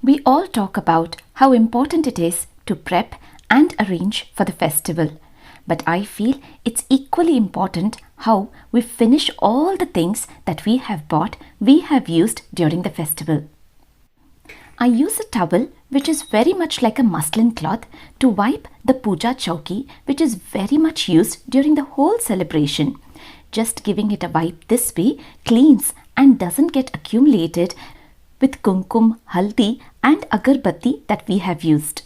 We all talk about how important it is to prep and arrange for the festival. But I feel it's equally important how we finish all the things that we have bought, we have used during the festival. I use a towel which is very much like a muslin cloth to wipe the puja chowki, which is very much used during the whole celebration. Just giving it a wipe this way cleans and doesn't get accumulated with kumkum, haldi and agarbatti that we have used.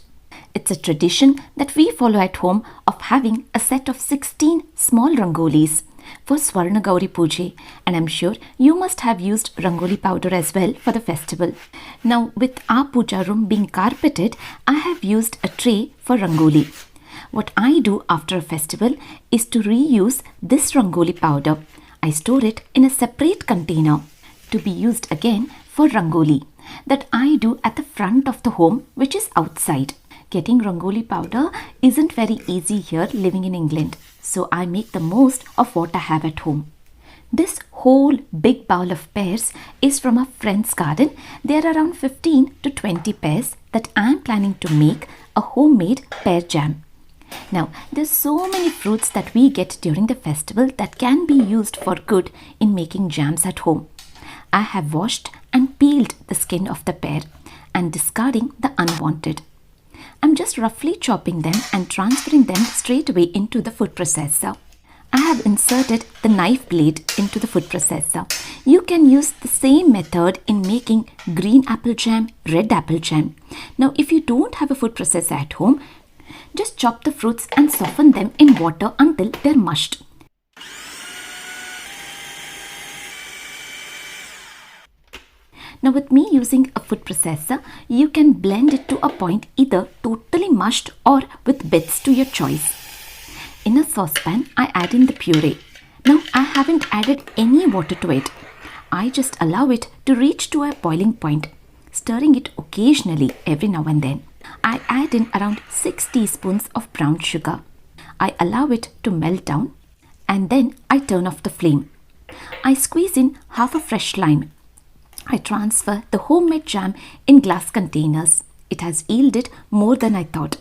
It's a tradition that we follow at home of having a set of 16 small rangolis for Swarna Gauri Puja, and I'm sure you must have used rangoli powder as well for the festival. Now with our puja room being carpeted, I have used a tray for rangoli. What I do after a festival is to reuse this rangoli powder. I store it in a separate container to be used again for rangoli that I do at the front of the home, which is outside. Getting rangoli powder isn't very easy here living in England, so I make the most of what I have at home. This whole big bowl of pears is from a friend's garden. There are around 15 to 20 pears that I am planning to make a homemade pear jam. Now, there's so many fruits that we get during the festival that can be used for good in making jams at home. I have washed and peeled the skin of the pear and discarding the unwanted. I'm just roughly chopping them and transferring them straight away into the food processor. I have inserted the knife blade into the food processor. You can use the same method in making green apple jam, red apple jam. Now if you don't have a food processor at home, just chop the fruits and soften them in water until they're mushed. Now with me using a food processor, you can blend it to a point either totally mushed or with bits to your choice. In a saucepan, I add in the puree. Now I haven't added any water to it. I just allow it to reach to a boiling point, stirring it occasionally every now and then. I add in around 6 teaspoons of brown sugar. I allow it to melt down and then I turn off the flame. I squeeze in half a fresh lime. I transfer the homemade jam in glass containers. It has yielded more than I thought.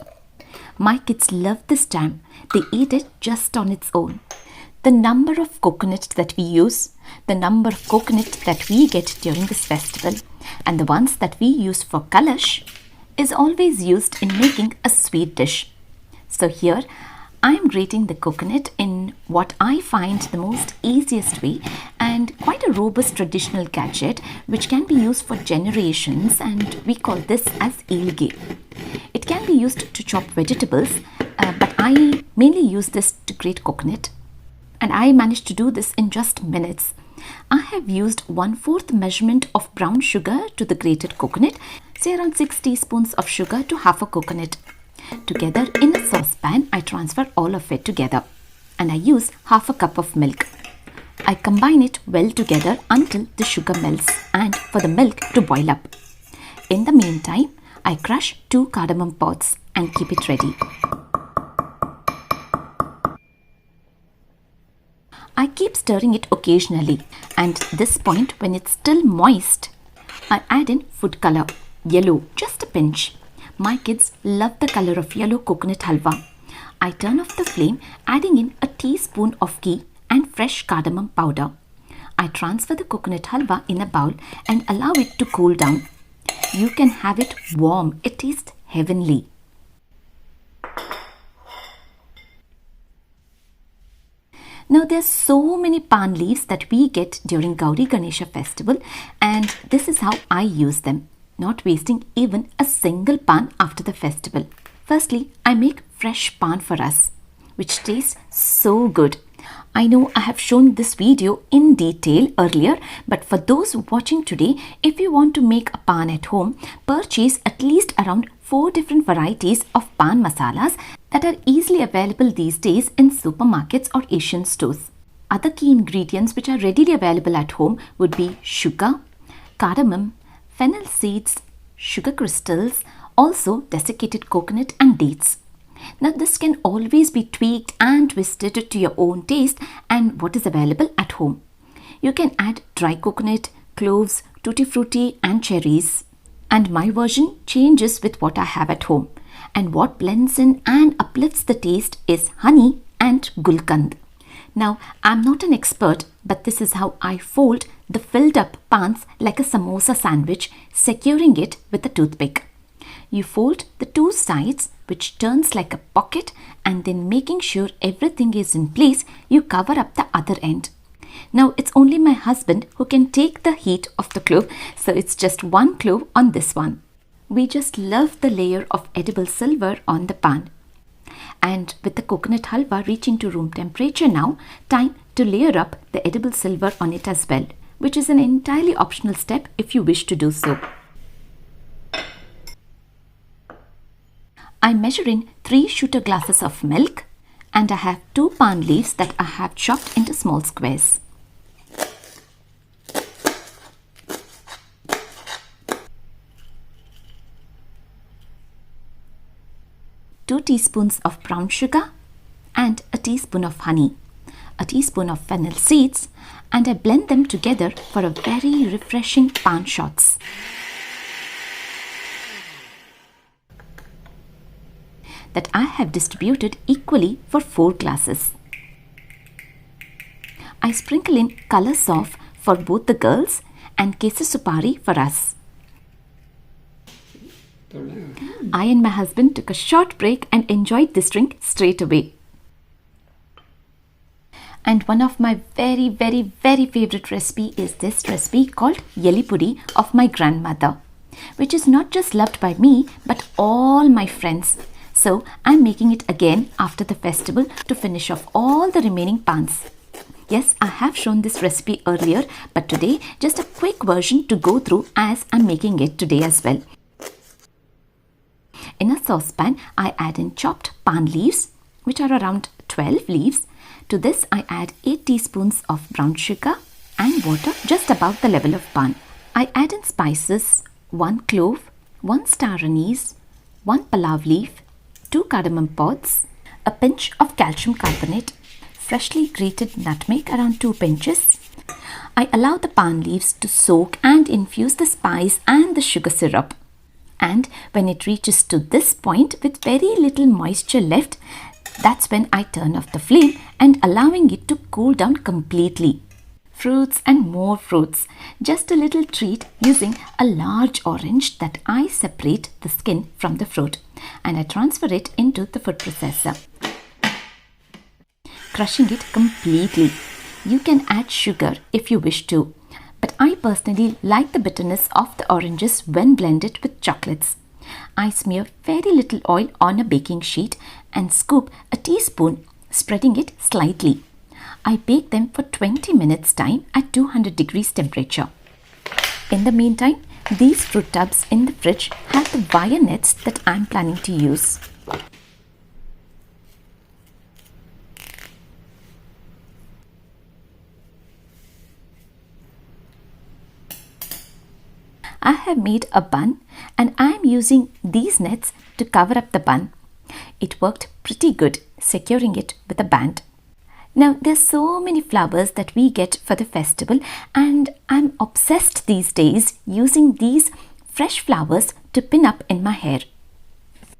My kids love this jam. They eat it just on its own. The number of coconut that we use, the number of coconut that we get during this festival, and the ones that we use for kalash is always used in making a sweet dish. So here I am grating the coconut in what I find the most easiest way and quite a robust traditional gadget which can be used for generations, and we call this as ilge. It can be used to chop vegetables, but I mainly use this to grate coconut, and I managed to do this in just minutes. I have used 1/4 measurement of brown sugar to the grated coconut, say around 6 teaspoons of sugar to half a coconut. Together in a saucepan, I transfer all of it together and I use half a cup of milk. I combine it well together until the sugar melts and for the milk to boil up. In the meantime, I crush 2 cardamom pods and keep it ready. I keep stirring it occasionally, and at this point when it's still moist, I add in food color, yellow, just a pinch. My kids love the color of yellow coconut halwa. I turn off the flame, adding in a teaspoon of ghee and fresh cardamom powder. I transfer the coconut halwa in a bowl and allow it to cool down. You can have it warm. It tastes heavenly. Now there's so many paan leaves that we get during Gauri Ganesha festival, and this is how I use them, not wasting even a single paan after the festival. Firstly, I make fresh paan for us, which tastes so good. I know I have shown this video in detail earlier, but for those watching today, if you want to make a paan at home, purchase at least around 4 different varieties of paan masalas that are easily available these days in supermarkets or Asian stores. Other key ingredients which are readily available at home would be sugar, cardamom, fennel seeds, sugar crystals, also desiccated coconut and dates. Now this can always be tweaked and twisted to your own taste and what is available at home. You can add dry coconut, cloves, tutti frutti and cherries. And my version changes with what I have at home. And what blends in and uplifts the taste is honey and gulkand. Now, I'm not an expert, but this is how I fold the filled up paans like a samosa sandwich, securing it with a toothpick. You fold the two sides, which turns like a pocket, and then making sure everything is in place, you cover up the other end. Now, it's only my husband who can take the heat of the clove, so it's just one clove on this one. We just love the layer of edible silver on the pan. And with the coconut halwa reaching to room temperature now, time to layer up the edible silver on it as well, which is an entirely optional step if you wish to do so. I measure in 3 shooter glasses of milk, and I have 2 pan leaves that I have chopped into small squares. Two teaspoons of brown sugar and a teaspoon of honey, a teaspoon of fennel seeds, and I blend them together for a very refreshing Paan Shots. That I have distributed equally for 4 glasses. I sprinkle in color sauce for both the girls and kesar supari for us. I and my husband took a short break and enjoyed this drink straight away. And one of my very favorite recipe is this recipe called Yelli Pudi of my grandmother, which is not just loved by me but all my friends. So I'm making it again after the festival to finish off all the remaining paans. Yes, I have shown this recipe earlier, but today just a quick version to go through as I'm making it today as well. In a saucepan, I add in chopped pan leaves, which are around 12 leaves. To this, I add 8 teaspoons of brown sugar and water just above the level of pan. I add in spices, 1 clove, 1 star anise, 1 palav leaf, 2 cardamom pods, a pinch of calcium carbonate, freshly grated nutmeg around 2 pinches. I allow the pan leaves to soak and infuse the spice and the sugar syrup. And when it reaches to this point with very little moisture left, that's when I turn off the flame and allowing it to cool down completely. Fruits and more fruits. Just a little treat using a large orange that I separate the skin from the fruit and I transfer it into the food processor, crushing it completely. You can add sugar if you wish to, but I personally like the bitterness of the oranges when blended with chocolates. I smear very little oil on a baking sheet and scoop a teaspoon, spreading it slightly. I bake them for 20 minutes time at 200 degrees temperature. In the meantime, these fruit tubs in the fridge have the wire nets that I'm planning to use. I have made a bun and I am using these nets to cover up the bun. It worked pretty good, securing it with a band. Now, there's so many flowers that we get for the festival and I'm obsessed these days using these fresh flowers to pin up in my hair.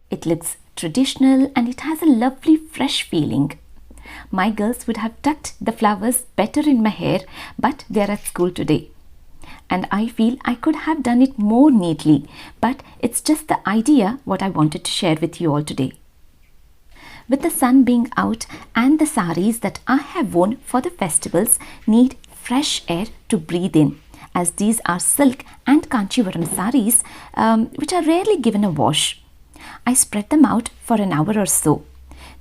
It looks traditional and it has a lovely fresh feeling. My girls would have tucked the flowers better in my hair, but they're at school today. And I feel I could have done it more neatly, but it's just the idea what I wanted to share with you all today. With the sun being out and the sarees that I have worn for the festivals need fresh air to breathe in, as these are silk and Kanchivaram sarees which are rarely given a wash. I spread them out for an hour or so.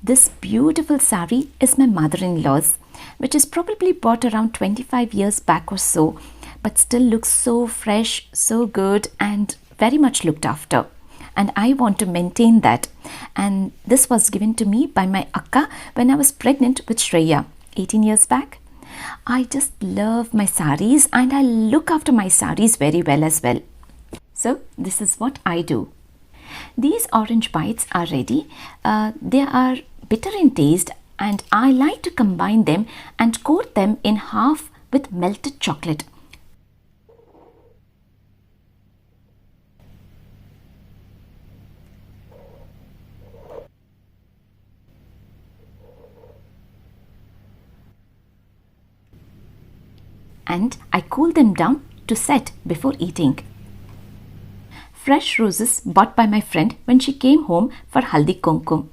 This beautiful saree is my mother-in-law's, which is probably bought around 25 years back or so, but still looks so fresh, so good and very much looked after. And I want to maintain that. And this was given to me by my akka when I was pregnant with Shreya 18 years back. I just love my sarees and I look after my sarees very well as well. So this is what I do. These orange bites are ready. They are bitter in taste and I like to combine them and coat them in half with melted chocolate. and I cool them down to set before eating. Fresh roses bought by my friend when she came home for Haldi Kumkum.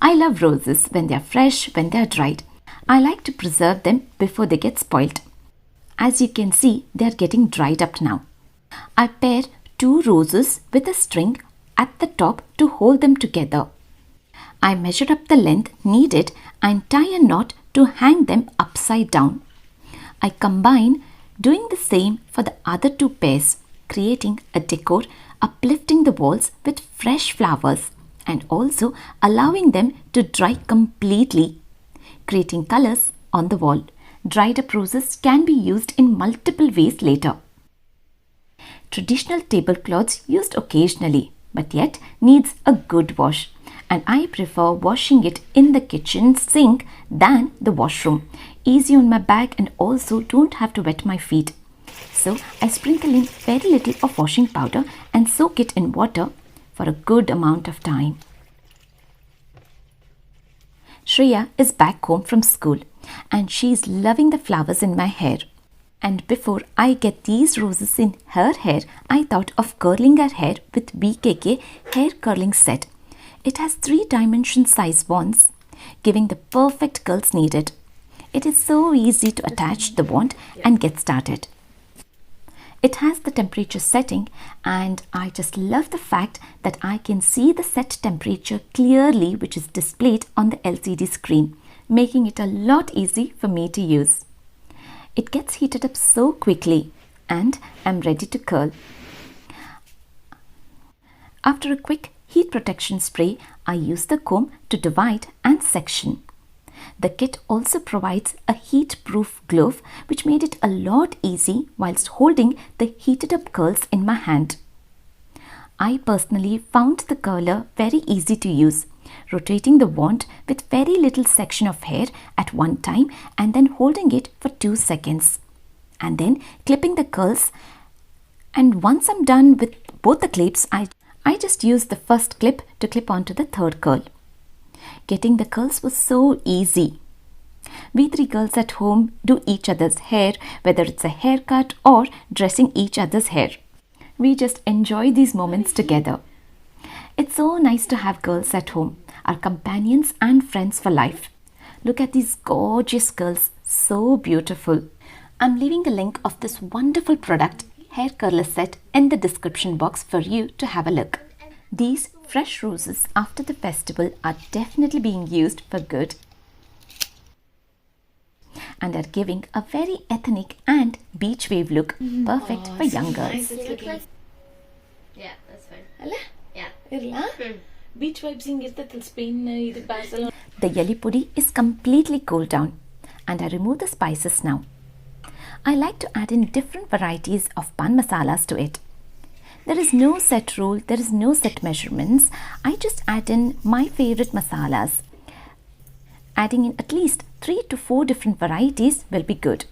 I love roses when they are fresh, when they are dried. I like to preserve them before they get spoilt. As you can see, they are getting dried up now. I pair 2 roses with a string at the top to hold them together. I measure up the length needed and tie a knot to hang them upside down. I combine doing the same for the other 2 pairs, creating a decor, uplifting the walls with fresh flowers and also allowing them to dry completely, creating colors on the wall. Dried up roses can be used in multiple ways later. Traditional tablecloths used occasionally, but yet needs a good wash, and I prefer washing it in the kitchen sink than the washroom. Easy on my back and also don't have to wet my feet. So I sprinkle in very little of washing powder and soak it in water for a good amount of time. Shreya is back home from school and she's loving the flowers in my hair. And before I get these roses in her hair, I thought of curling her hair with VKK Hair Curling Set. It has 3 dimension size wands, giving the perfect curls needed. It is so easy to attach the wand and get started. It has the temperature setting and I just love the fact that I can see the set temperature clearly, which is displayed on the LCD screen, making it a lot easy for me to use. It gets heated up so quickly and I'm ready to curl. After a quick heat protection spray, I use the comb to divide and section. The kit also provides a heat-proof glove which made it a lot easy whilst holding the heated up curls in my hand. I personally found the curler very easy to use, rotating the wand with very little section of hair at one time and then holding it for 2 seconds. And then clipping the curls, and once I'm done with both the clips, I just use the first clip to clip onto the third curl. Getting the curls was so easy. We 3 girls at home do each other's hair, whether it's a haircut or dressing each other's hair. We just enjoy these moments together. It's so nice to have girls at home, our companions and friends for life. Look at these gorgeous girls, so beautiful. I'm leaving a link of this wonderful product, hair curler set, in the description box for you to have a look. These fresh roses after the festival are definitely being used for good and are giving a very ethnic and beach wave look, perfect for young girls. Yeah, that's fine. Yeah. Beach vibes in Spain, Barcelona. The Yelli Pudi is completely cooled down and I remove the spices now. I like to add in different varieties of pan masalas to it. There is no set rule, there is no set measurements. I just add in my favorite masalas. Adding in at least 3 to 4 different varieties will be good.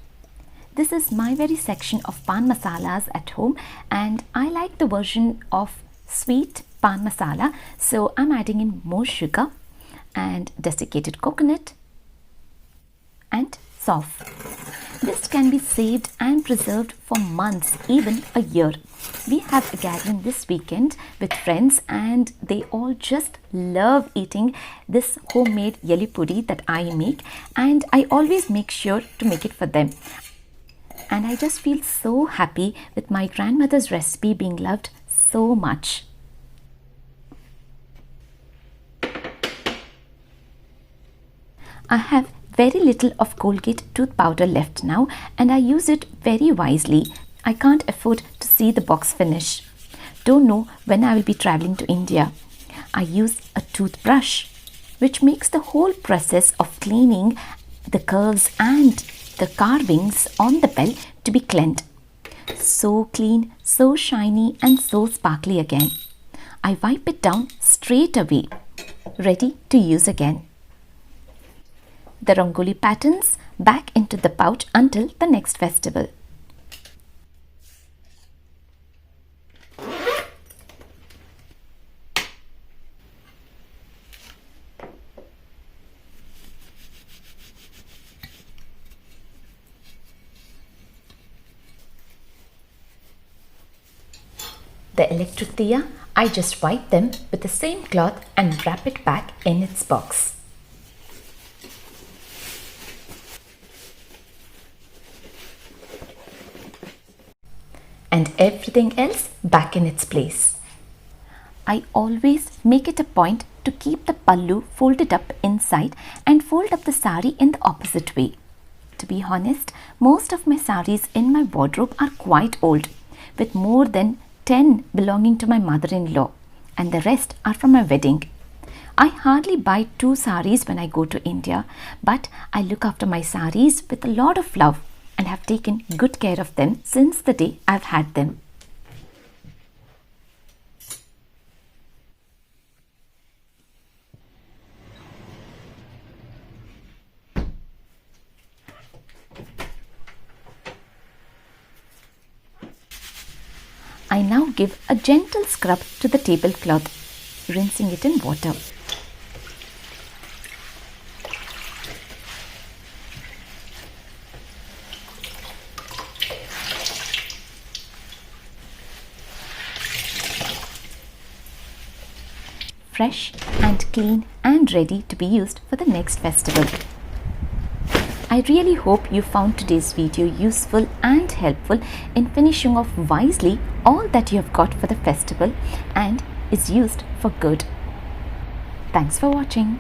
This is my very section of pan masalas at home and I like the version of sweet pan masala, so I'm adding in more sugar and desiccated coconut and soft. This can be saved and preserved for months, even a year. We have a gathering this weekend with friends and they all just love eating this homemade Yelli Pudi that I make, and I always make sure to make it for them. And I just feel so happy with my grandmother's recipe being loved so much. I have very little of Colgate tooth powder left now and I use it very wisely. I can't afford to see the box finish. Don't know when I will be traveling to India. I use a toothbrush which makes the whole process of cleaning the curves and the carvings on the bell to be cleaned. So clean, so shiny and so sparkly again. I wipe it down straight away, ready to use again. The Rangoli patterns back into the pouch until the next festival. The electric diya, I just wipe them with the same cloth and wrap it back in its box. And everything else back in its place. I always make it a point to keep the pallu folded up inside and fold up the sari in the opposite way. To be honest, most of my saris in my wardrobe are quite old, with more than 10 belonging to my mother-in-law, and the rest are from my wedding. I hardly buy 2 saris when I go to India, but I look after my saris with a lot of love and have taken good care of them since the day I've had them. I now give a gentle scrub to the tablecloth, rinsing it in water. Fresh and clean and ready to be used for the next festival. I really hope you found today's video useful and helpful in finishing off wisely all that you have got for the festival and is used for good. Thanks for watching.